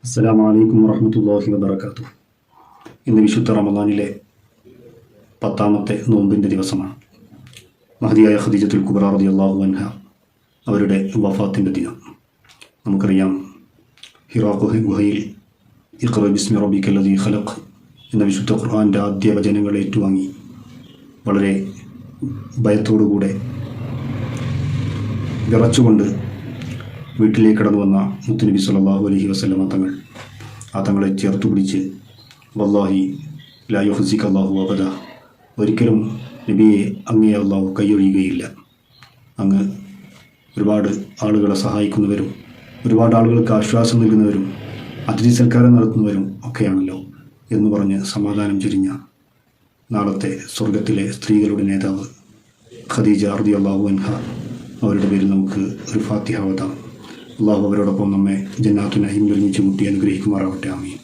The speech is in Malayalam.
അസ്സലാമു അലൈക്കും വറഹ്മത്തുള്ളാഹി വബറകാതുഹു. ഇന്ന് വിശുദ്ധ റമദാനിലെ 10ാമത്തെ നോമ്പിൻ്റെ ദിവസമാണ്. മഹദിയായ ഖദീജത്തുൽ കുബ്ര റളിയല്ലാഹു അൻഹ അവരുടെ വഫാത്തിൻ്റെ ദിനം. നമുക്കറിയാം, ഹിറാ ഗുഹയിൽ ഇഖ്റ ബിസ്മി റബ്ബിക്കൽ ലദീ ഖലഖ് എന്ന വിശുദ്ധ ഖുർആൻ്റെ ആദ്യ വചനങ്ങൾ ഏറ്റുവാങ്ങി വളരെ ഭയത്തോടുകൂടെ വിറച്ചുകൊണ്ട് വീട്ടിലേക്ക് കടന്നു വന്ന മുത്തുനബി സല്ലല്ലാഹു അലൈഹി വസല്ലമ തങ്ങളെ ചേർത്തു പിടിച്ച് വല്ലാഹി ലാ യുഖ്സിക അല്ലാഹു അബദ, ഒരിക്കലും നബിയെ അങ്ങേ അല്ലാഹു കൈയൊഴിയുകയില്ല. അങ്ങ് ഒരുപാട് ആളുകളെ സഹായിക്കുന്നവരും ഒരുപാട് ആളുകൾക്ക് ആശ്വാസം നൽകുന്നവരും അതിഥി സൽക്കാരം നടത്തുന്നവരും ഒക്കെയാണല്ലോ എന്ന് പറഞ്ഞ് സമാധാനം ചൊരിഞ്ഞ നാളത്തെ സ്വർഗത്തിലെ സ്ത്രീകളുടെ നേതാവ് ഖദീജ റളിയല്ലാഹു അൻഹ അവരുടെ പേരിൽ നമുക്ക് ഒരു ഫാത്തിഹ ഓതാം. അള്ളാഹു അവരോടൊപ്പം നമ്മെ ജന്നാത്തുൽ നഈമിൽ ഒരുമിച്ച് കൂട്ടി അനുഗ്രഹിക്കുമാറാവട്ടെ. ആമീൻ.